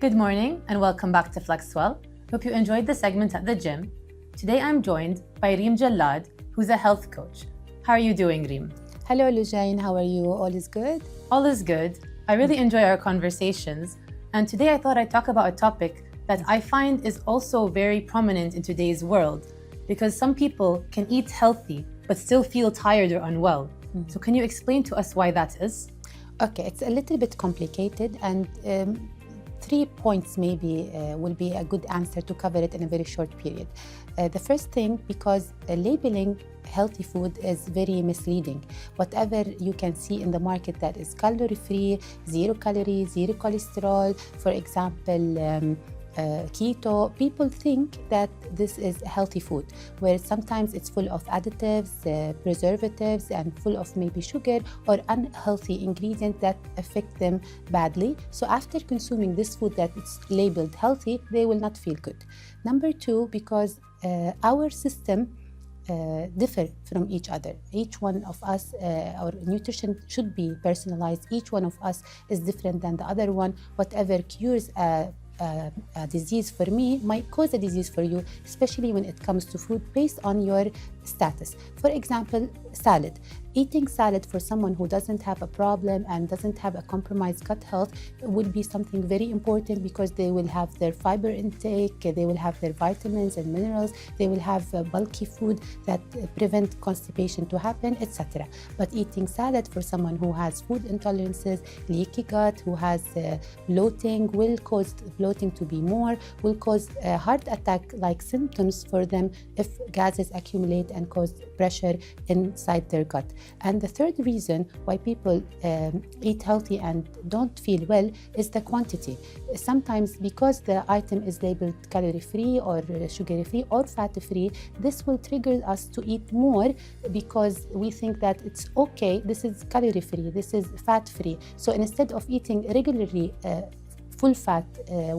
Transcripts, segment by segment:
Good morning and welcome back to FlexWell. Hope you enjoyed the segment at the gym. Today I'm joined by Reem Jallad, who's a health coach. How are you doing, Reem? Hello, Lujain. How are you? All is good? All is good. I really enjoy our conversations. And today I thought I'd talk about a topic that I find is also very prominent in today's world, because some people can eat healthy but still feel tired or unwell. So can you explain to us why that is? Okay, it's a little bit complicated, and 3 points maybe will be a good answer to cover it in a very short period. The first thing, because labeling healthy food is very misleading. Whatever you can see in the market that is calorie-free, zero calories, zero cholesterol, for example, keto, people think that this is healthy food, where sometimes it's full of additives, preservatives, and full of maybe sugar or unhealthy ingredients that affect them badly. So after consuming this food that is labeled healthy, they will not feel good. Number two, because our system differ from each other. Each one of us, our nutrition should be personalized. Each one of us is different than the other one. Whatever cures a disease for me might cause a disease for you, especially when it comes to food based on your status. For example, salad. Eating salad for someone who doesn't have a problem and doesn't have a compromised gut health would be something very important, because they will have their fiber intake, they will have their vitamins and minerals, they will have bulky food that prevent constipation to happen, etc. But eating salad for someone who has food intolerances, leaky gut, who has bloating, will cause bloating to be more, will cause heart attack-like symptoms for them if gases accumulate and cause pressure inside their gut. And the third reason why people eat healthy and don't feel well is the quantity. Sometimes because the item is labeled calorie-free or sugar-free or fat-free, this will trigger us to eat more, because we think that it's okay, this is calorie-free, this is fat-free. So instead of eating regularly full fat,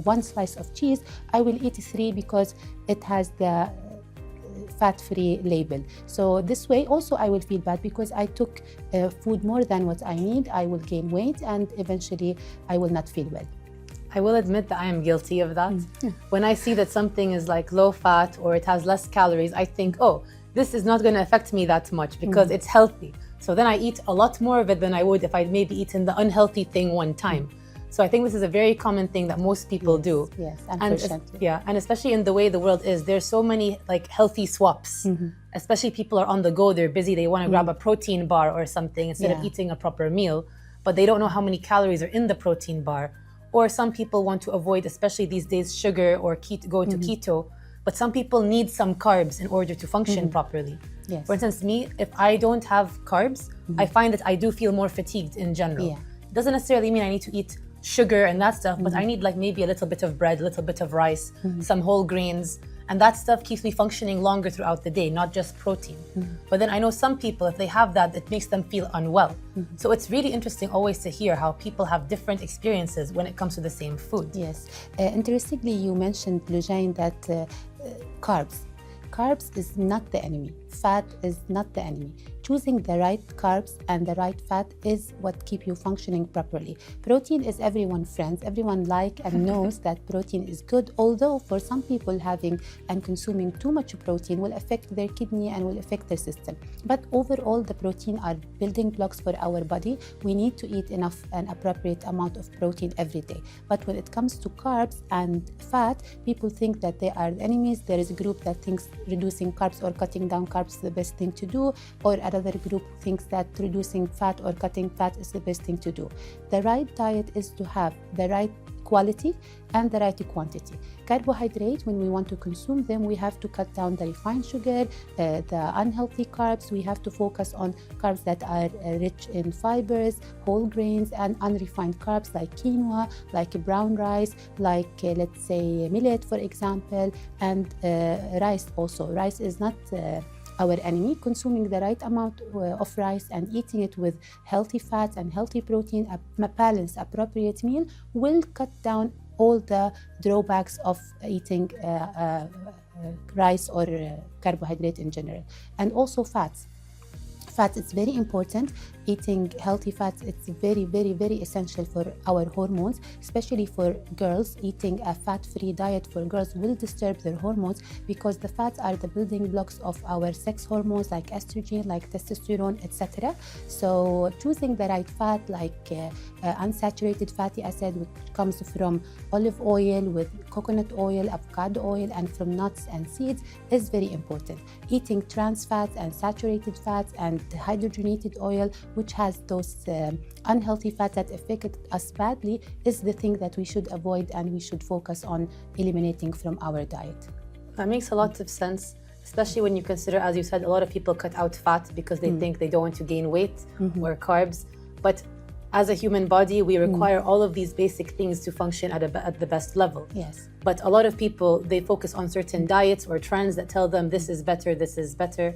one slice of cheese, I will eat 3 because it has the fat-free label. So this way also I will feel bad, because I took food more than what I need. I will gain weight and eventually I will not feel well. I will admit that I am guilty of that. When I see that something is like low fat or it has less calories, I think, oh, this is not going to affect me that much because it's healthy. So then I eat a lot more of it than I would if I'd maybe eaten the unhealthy thing one time. So I think this is a very common thing that most people do. Yes, unfortunately. And especially in the way the world is, there's so many like healthy swaps. Especially people are on the go, they're busy, they want to grab a protein bar or something instead of eating a proper meal, but they don't know how many calories are in the protein bar. Or some people want to avoid, especially these days, sugar or go into keto, but some people need some carbs in order to function properly. Yes. For instance, me, if I don't have carbs, I find that I do feel more fatigued in general. It doesn't necessarily mean I need to eat sugar and that stuff, but I need like maybe a little bit of bread, a little bit of rice, some whole grains, and that stuff keeps me functioning longer throughout the day, not just protein. But then I know some people, if they have that, it makes them feel unwell. So it's really interesting always to hear how people have different experiences when it comes to the same food. Yes. Interestingly, you mentioned, Lujain, that carbs is not the enemy. Fat is not the enemy. Choosing the right carbs and the right fat is what keep you functioning properly. Protein is everyone's friend. Everyone and knows that protein is good, although for some people having and consuming too much protein will affect their kidney and will affect their system. But overall, the protein are building blocks for our body. We need to eat enough and appropriate amount of protein every day. But when it comes to carbs and fat, people think that they are enemies. There is a group that thinks reducing carbs or cutting down carbs is the best thing to do, or another group thinks that reducing fat or cutting fat is the best thing to do. The right diet is to have the right quality and the right quantity. Carbohydrate, when we want to consume them, we have to cut down the refined sugar, the unhealthy carbs. We have to focus on carbs that are rich in fibers, whole grains, and unrefined carbs like quinoa, like brown rice, like let's say millet, for example, and rice also. Rice is not our enemy. Consuming the right amount of rice and eating it with healthy fats and healthy protein, a balanced, appropriate meal will cut down all the drawbacks of eating rice or carbohydrate in general. And also fats. Fats, it's very important. Eating healthy fats, it's very, very, very essential for our hormones, especially for girls. Eating a fat-free diet for girls will disturb their hormones because the fats are the building blocks of our sex hormones like estrogen, like testosterone, etc. So choosing the right fat, like unsaturated fatty acid, which comes from olive oil, with coconut oil, avocado oil, and from nuts and seeds, is very important. Eating trans fats and saturated fats and hydrogenated oil, which has those unhealthy fats that affect us badly, is the thing that we should avoid and we should focus on eliminating from our diet. That makes a lot of sense, especially when you consider, as you said, a lot of people cut out fat because they think they don't want to gain weight or carbs. But as a human body, we require all of these basic things to function at the best level. Yes. But a lot of people, they focus on certain diets or trends that tell them this is better, this is better.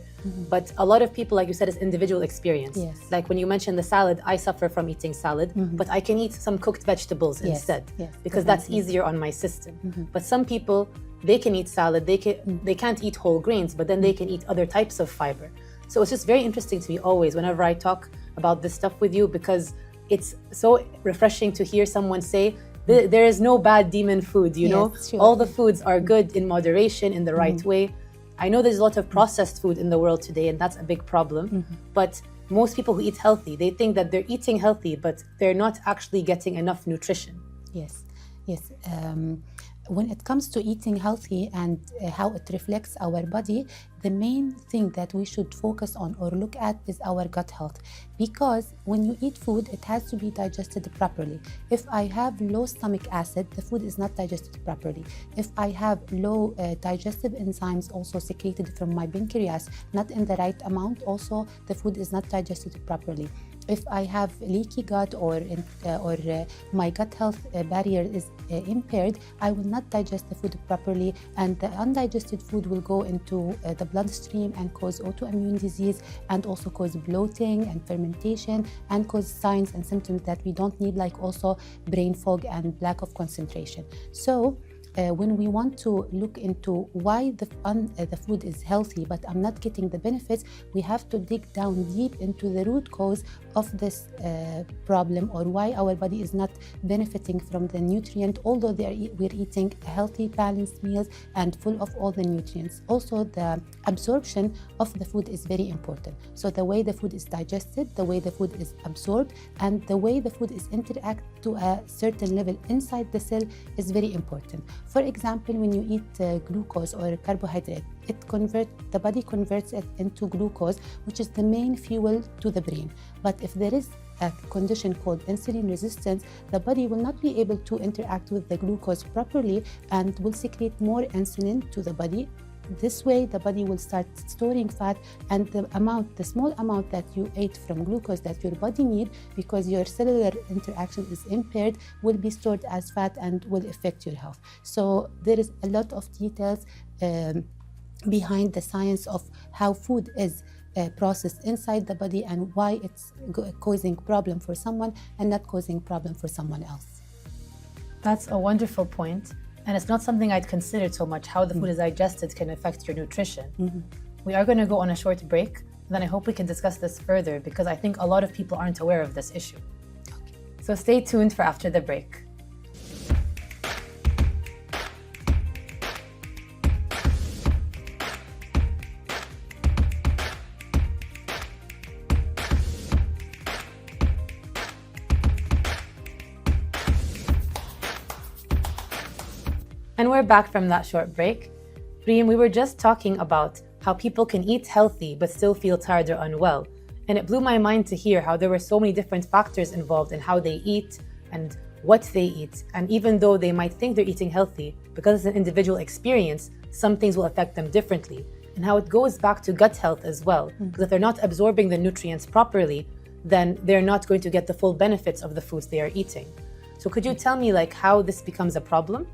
But a lot of people, like you said, it's individual experience. Yes. Like when you mentioned the salad, I suffer from eating salad, but I can eat some cooked vegetables instead because that's easier on my system. But some people, they can eat salad, they can't eat whole grains, but then they can eat other types of fiber. So it's just very interesting to me always whenever I talk about this stuff with you, because it's so refreshing to hear someone say, there is no bad demon food, you know? Sure. All the foods are good in moderation, in the right way. I know there's a lot of processed food in the world today, and that's a big problem. But most people who eat healthy, they think that they're eating healthy, but they're not actually getting enough nutrition. Yes. When it comes to eating healthy and how it reflects our body, the main thing that we should focus on or look at is our gut health. Because when you eat food, it has to be digested properly. If I have low stomach acid, the food is not digested properly. If I have low digestive enzymes also secreted from my pancreas, not in the right amount, also the food is not digested properly. If I have leaky gut or my gut health barrier is impaired, I will not digest the food properly, and the undigested food will go into the bloodstream and cause autoimmune disease, and also cause bloating and fermentation, and cause signs and symptoms that we don't need, like also brain fog and lack of concentration. So when we want to look into why the food is healthy but I'm not getting the benefits, we have to dig down deep into the root cause of this problem, or why our body is not benefiting from the nutrient, although we're eating healthy, balanced meals and full of all the nutrients. Also, the absorption of the food is very important. So the way the food is digested, the way the food is absorbed, and the way the food is interact to a certain level inside the cell is very important. For example, when you eat glucose or carbohydrate, the body converts it into glucose, which is the main fuel to the brain. But if there is a condition called insulin resistance, the body will not be able to interact with the glucose properly and will secrete more insulin to the body. This way, the body will start storing fat, and the small amount that you ate from glucose that your body needs, because your cellular interaction is impaired, will be stored as fat and will affect your health. So there is a lot of details behind the science of how food is processed inside the body and why it's causing problem for someone and not causing problem for someone else. That's a wonderful point. And it's not something I'd considered so much, how the food is digested can affect your nutrition. We are going to go on a short break. Then I hope we can discuss this further, because I think a lot of people aren't aware of this issue. So stay tuned for after the break. And we're back from that short break. Reem, we were just talking about how people can eat healthy but still feel tired or unwell. And it blew my mind to hear how there were so many different factors involved in how they eat and what they eat. And even though they might think they're eating healthy, because it's an individual experience, some things will affect them differently. And how it goes back to gut health as well. Because if they're not absorbing the nutrients properly, then they're not going to get the full benefits of the foods they are eating. So could you tell me how this becomes a problem?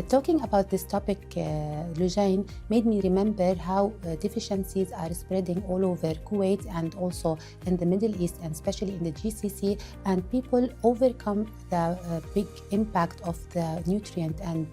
Talking about this topic, Lujain, made me remember how deficiencies are spreading all over Kuwait and also in the Middle East, and especially in the GCC, and people overcome the big impact of the nutrient and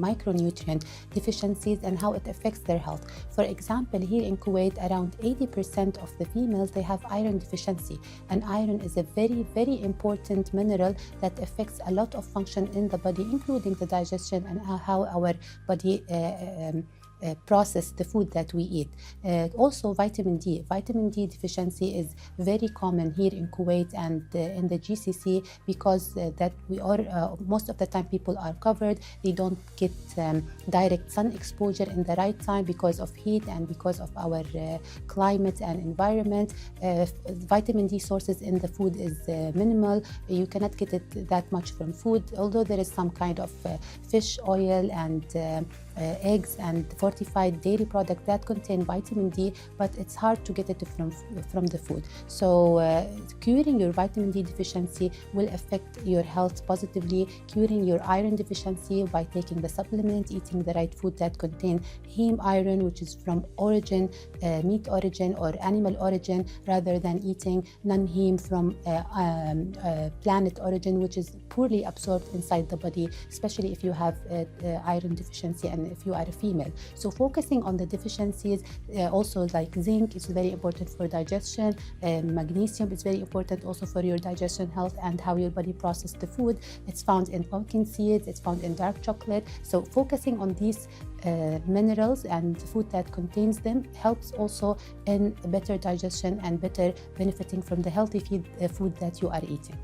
micronutrient deficiencies and how it affects their health. For example, here in Kuwait, around 80% of the females, they have iron deficiency, and iron is a very, very important mineral that affects a lot of function in the body, including the digestion and how our body process the food that we eat. Also vitamin D. Vitamin D deficiency is very common here in Kuwait and in the GCC because that we are most of the time people are covered. They don't get direct sun exposure in the right time because of heat and because of our climate and environment. Vitamin D sources in the food is minimal. You cannot get it that much from food, although there is some kind of fish oil and eggs and fortified dairy products that contain vitamin D, but it's hard to get it from the food. So curing your vitamin D deficiency will affect your health positively. Curing your iron deficiency by taking the supplement, eating the right food that contain heme iron, which is from origin, meat origin or animal origin, rather than eating non-heme from planet origin, which is poorly absorbed inside the body, especially if you have iron deficiency and if you are a female. So focusing on the deficiencies, also like zinc is very important for digestion, magnesium is very important also for your digestion health and how your body processes the food. It's found in pumpkin seeds, it's found in dark chocolate. So focusing on these minerals and food that contains them helps also in better digestion and better benefiting from the healthy food that you are eating.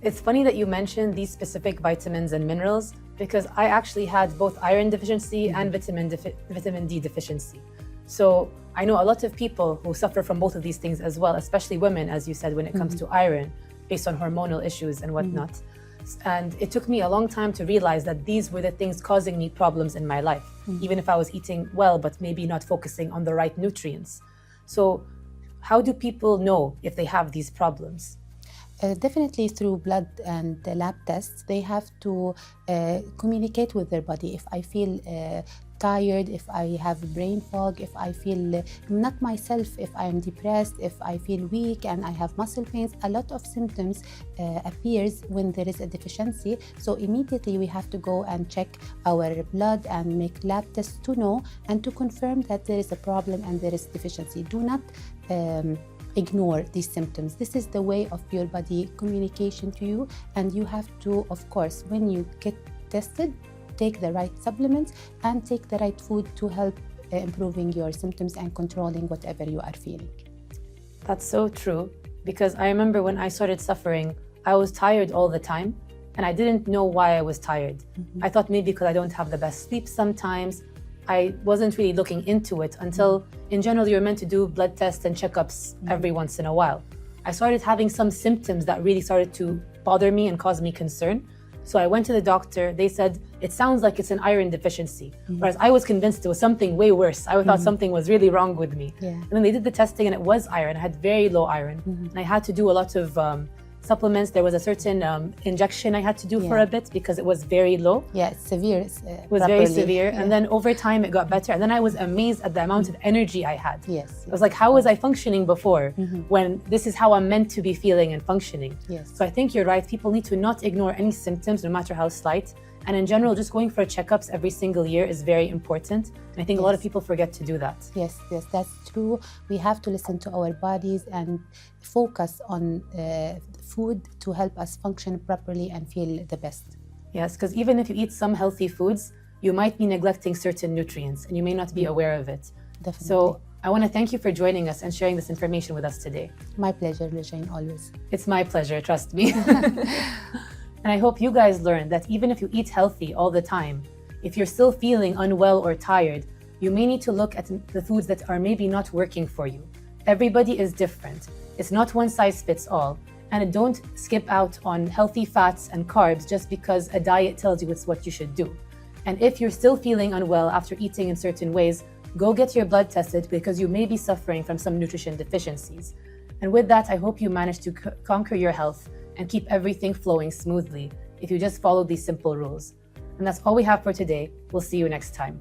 It's funny that you mentioned these specific vitamins and minerals because I actually had both iron deficiency and vitamin D deficiency. So I know a lot of people who suffer from both of these things as well, especially women, as you said, when it comes to iron, based on hormonal issues and whatnot. And it took me a long time to realize that these were the things causing me problems in my life, even if I was eating well, but maybe not focusing on the right nutrients. So how do people know if they have these problems? Definitely through blood and lab tests. They have to communicate with their body. If I feel tired, if I have brain fog, if I feel not myself, if I am depressed, if I feel weak and I have muscle pains, a lot of symptoms appears when there is a deficiency. So immediately we have to go and check our blood and make lab tests to know and to confirm that there is a problem and there is deficiency. Do not ignore these symptoms. This is the way of your body communication to you, and you have to, of course, when you get tested, take the right supplements and take the right food to help improving your symptoms and controlling whatever you are feeling. That's so true, because I remember when I started suffering, I was tired all the time and I didn't know why I was tired. I thought maybe because I don't have the best sleep sometimes. I wasn't really looking into it until, in general, you're meant to do blood tests and checkups every once in a while. I started having some symptoms that really started to bother me and cause me concern. So I went to the doctor. They said, it sounds like it's an iron deficiency. Whereas I was convinced it was something way worse. I thought something was really wrong with me. And then they did the testing and it was iron. I had very low iron. And I had to do a lot of supplements. There was a certain injection I had to do for a bit because it was very low. Yeah, it's severe. It was very severe. And then over time it got better. And then I was amazed at the amount of energy I had. Yes. I was like, how was I functioning before when this is how I'm meant to be feeling and functioning? Yes. So I think you're right. People need to not ignore any symptoms, no matter how slight. And in general, just going for checkups every single year is very important. And I think a lot of people forget to do that. Yes, that's true. We have to listen to our bodies and focus on food to help us function properly and feel the best. Yes, because even if you eat some healthy foods, you might be neglecting certain nutrients and you may not be aware of it. Definitely. So I want to thank you for joining us and sharing this information with us today. My pleasure, Lujain, always. It's my pleasure, trust me. And I hope you guys learn that even if you eat healthy all the time, if you're still feeling unwell or tired, you may need to look at the foods that are maybe not working for you. Everybody is different. It's not one size fits all. And don't skip out on healthy fats and carbs just because a diet tells you it's what you should do. And if you're still feeling unwell after eating in certain ways, go get your blood tested because you may be suffering from some nutrition deficiencies. And with that, I hope you manage to conquer your health and keep everything flowing smoothly if you just follow these simple rules. And that's all we have for today. We'll see you next time.